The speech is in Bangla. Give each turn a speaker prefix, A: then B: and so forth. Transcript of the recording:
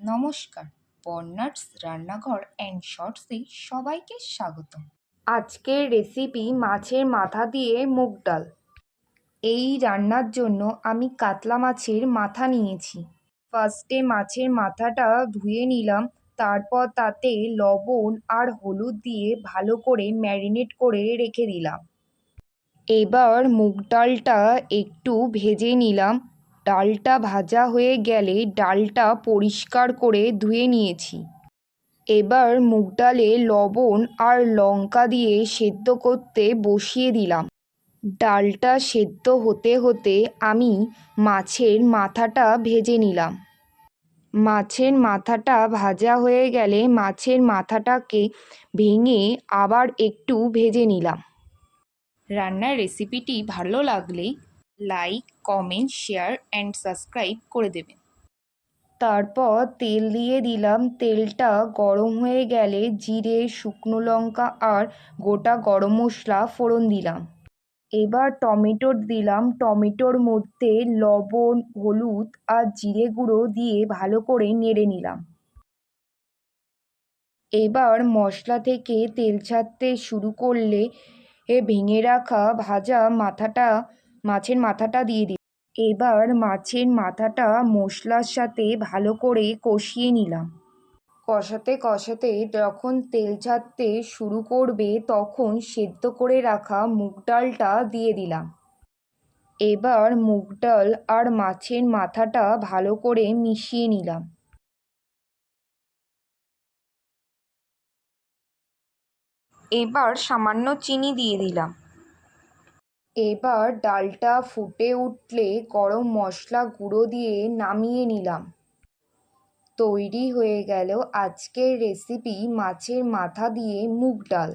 A: নমস্কার, বর্ণাঢ্য রান্নাঘর অ্যান্ড শর্টসে সবাইকে স্বাগত। আজকের রেসিপি মাছের মাথা দিয়ে মুগ ডাল। এই রান্নার জন্য আমি কাতলা মাছের মাথা নিয়েছি। ফার্স্টে মাছের মাথাটা ধুয়ে নিলাম, তারপর তাতে লবণ আর হলুদ দিয়ে ভালো করে ম্যারিনেট করে রেখে দিলাম। এবার মুগ ডালটা একটু ভেজে নিলাম। ডালটা ভাজা হয়ে গেলে ডালটা পরিষ্কার করে ধুয়ে নিয়েছি। এবার মুগ ডালে লবণ আর লঙ্কা দিয়ে সেদ্ধ করতে বসিয়ে দিলাম। ডালটা সেদ্ধ হতে হতে আমি মাছের মাথাটা ভেজে নিলাম। মাছের মাথাটা ভাজা হয়ে গেলে মাছের মাথাটাকে ভেঙে আবার একটু ভেজে নিলাম। রান্নার রেসিপিটি ভালো লাগলে like, comment, share and subscribe করে দেবেন। তারপর তেল দিয়ে দিলাম। তেলটা গরম হয়ে গেলে জিরে, শুকনো লঙ্কা আর গোটা গরম মশলা ফোড়ন দিলাম। এবার টমেটো দিলাম। টমেটোর মধ্যে লবণ, হলুদ আর জিরে গুঁড়ো দিয়ে ভালো করে নেড়ে নিলাম। এবার মশলা থেকে তেল ছাড়তে শুরু করলে ভেঙে রাখা ভাজা মাছের মাথাটা দিয়ে দিই। এবার মাছের মাথাটা মশলার সাথে ভালো করে কষিয়ে নিলাম। কষাতে কষাতে যখন তেল ছাড়তে শুরু করবে তখন সেদ্ধ করে রাখা মুগ ডালটা দিয়ে দিলাম। এবার মুগ ডাল আর মাছের মাথাটা ভালো করে মিশিয়ে নিলাম। এবার সামান্য চিনি দিয়ে দিলাম। এবার ডালটা ফুটে উঠলে গরম মশলা গুঁড়ো দিয়ে নামিয়ে নিলাম। তৈরি হয়ে গেল আজকের রেসিপি মাছের মাথা দিয়ে মুগ ডাল।